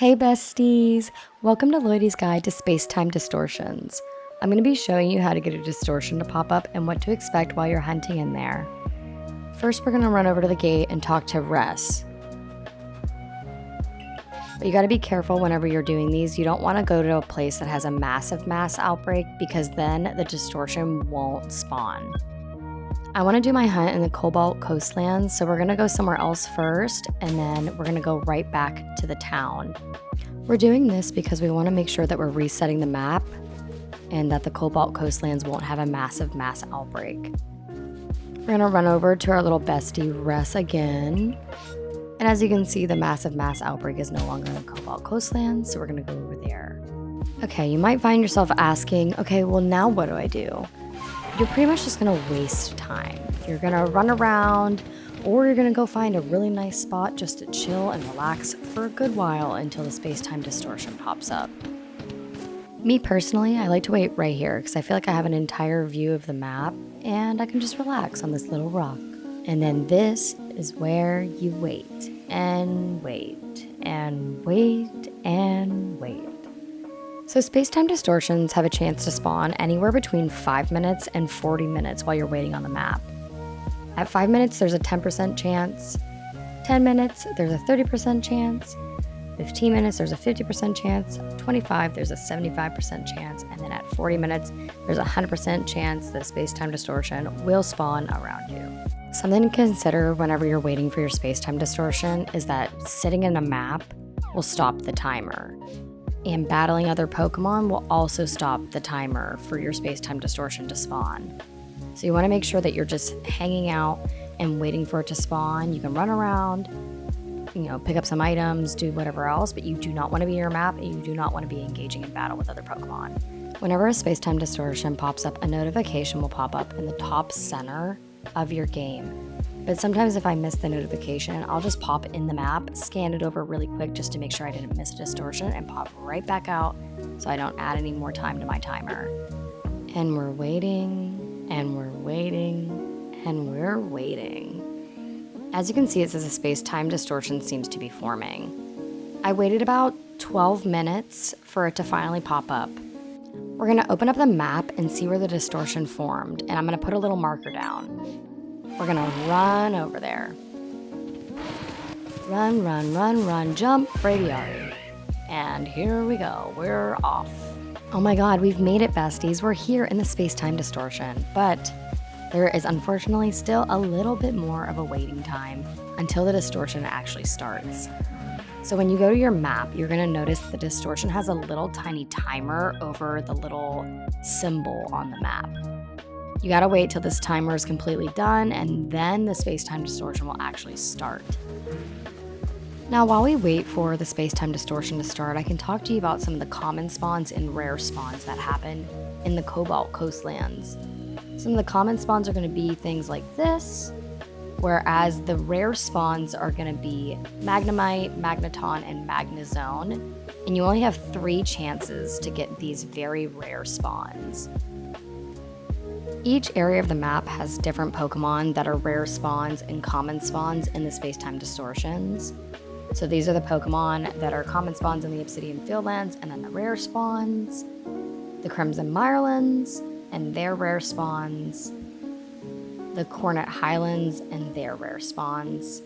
Hey besties! Welcome to Loidy's Guide to Space Time Distortions. I'm going to be showing you how to get a distortion to pop up and what to expect while you're hunting in there. First, we're going to run over to the gate and talk to Ress. But you got to be careful whenever you're doing these. You don't want to go to a place that has a massive mass outbreak because then the distortion won't spawn. I want to do my hunt in the Cobalt Coastlands, so we're going to go somewhere else first, and then we're going to go right back to the town. We're doing this because we want to make sure that we're resetting the map and that the Cobalt Coastlands won't have a massive mass outbreak. We're going to run over to our little bestie Ress again. And as you can see, the massive mass outbreak is no longer in the Cobalt Coastlands, so we're going to go over there. Okay, you might find yourself asking, okay, well now what do I do? You're pretty much just going to waste time. You're going to run around, or you're going to go find a really nice spot just to chill and relax for a good while until the space-time distortion pops up. Me personally, I like to wait right here because I feel like I have an entire view of the map and I can just relax on this little rock. And then this is where you wait and wait and wait and wait. So space-time distortions have a chance to spawn anywhere between 5 minutes and 40 minutes while you're waiting on the map. At 5 minutes, there's a 10% chance. 10 minutes, there's a 30% chance. 15 minutes, there's a 50% chance. 25, there's a 75% chance. And then at 40 minutes, there's a 100% chance that space-time distortion will spawn around you. Something to consider whenever you're waiting for your space-time distortion is that sitting in a map will stop the timer. And battling other Pokemon will also stop the timer for your space-time distortion to spawn. So you want to make sure that you're just hanging out and waiting for it to spawn. You can run around, pick up some items, do whatever else, but you do not want to be in your map and you do not want to be engaging in battle with other Pokemon. Whenever a space-time distortion pops up, a notification will pop up in the top center of your game. But sometimes if I miss the notification, I'll just pop in the map, scan it over really quick just to make sure I didn't miss a distortion, and pop right back out so I don't add any more time to my timer. And we're waiting, and we're waiting, and we're waiting. As you can see, it says a space-time distortion seems to be forming. I waited about 12 minutes for it to finally pop up. We're going to open up the map and see where the distortion formed, and I'm going to put a little marker down. We're gonna run over there. Run, run, run, run, jump, Braviary. And here we go, we're off. Oh my god, we've made it, besties. We're here in the space-time distortion, but there is unfortunately still a little bit more of a waiting time until the distortion actually starts. So when you go to your map, you're gonna notice the distortion has a little tiny timer over the little symbol on the map. You gotta wait till this timer is completely done, and then the space-time distortion will actually start. Now, while we wait for the space-time distortion to start, I can talk to you about some of the common spawns and rare spawns that happen in the Cobalt Coastlands. Some of the common spawns are gonna be things like this, whereas the rare spawns are gonna be Magnemite, Magneton, and Magnezone, and you only have 3 chances to get these very rare spawns. Each area of the map has different Pokemon that are rare spawns and common spawns in the space-time distortions. So these are the Pokemon that are common spawns in the Obsidian Fieldlands, and then the rare spawns, the Crimson Mirelands, and their rare spawns, the Cornet Highlands and their rare spawns,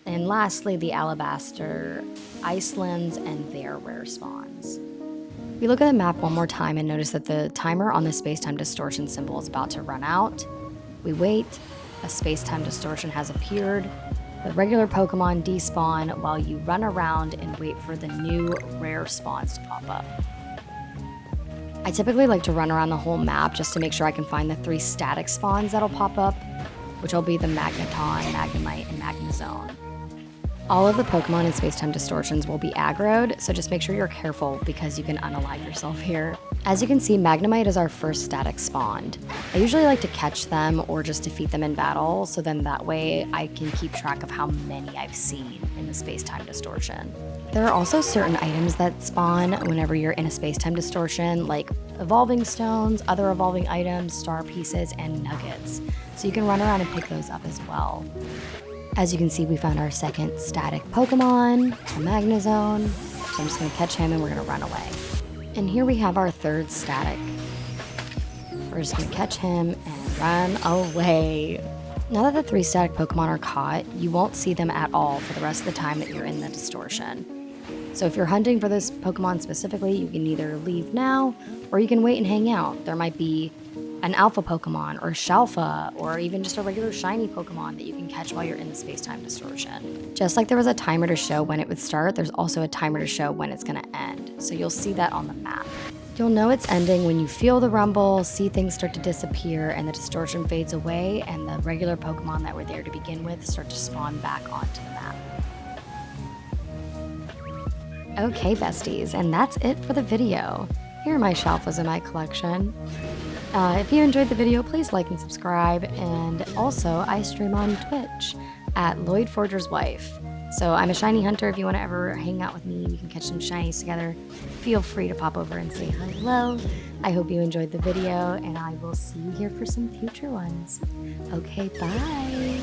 and lastly the Alabaster Icelands and their rare spawns. We look at the map one more time and notice that the timer on the space-time distortion symbol is about to run out. We wait, a space-time distortion has appeared, the regular Pokemon despawn while you run around and wait for the new rare spawns to pop up. I typically like to run around the whole map just to make sure I can find the 3 static spawns that'll pop up, which will be the Magneton, Magnemite, and Magnezone. All of the Pokemon in Space-Time Distortions will be aggroed, so just make sure you're careful because you can unalive yourself here. As you can see, Magnemite is our first static spawn. I usually like to catch them or just defeat them in battle, so then that way I can keep track of how many I've seen in the Space-Time Distortion. There are also certain items that spawn whenever you're in a Space-Time Distortion, like evolving stones, other evolving items, star pieces, and nuggets. So you can run around and pick those up as well. As you can see, we found our second static Pokemon, the Magnezone. So I'm just gonna catch him and we're gonna run away. And here we have our third static. We're just gonna catch him and run away. Now that the 3 static Pokemon are caught, you won't see them at all for the rest of the time that you're in the distortion. So if you're hunting for this Pokemon specifically, you can either leave now or you can wait and hang out. There might be an alpha Pokemon or Shalfa or even just a regular shiny Pokemon that you can catch while you're in the Space Time Distortion. Just like there was a timer to show when it would start, there's also a timer to show when it's gonna end. So you'll see that on the map. You'll know it's ending when you feel the rumble, see things start to disappear, and the distortion fades away, and the regular Pokemon that were there to begin with start to spawn back onto the map. Okay, besties, and that's it for the video. Here are my Shalfas in my collection. If you enjoyed the video, please like and subscribe, and also I stream on Twitch at Loid Forger's Wife. So I'm a shiny hunter. If you want to ever hang out with me, we can catch some shinies together. Feel free to pop over and say hello. I hope you enjoyed the video, and I will see you here for some future ones. Okay, bye.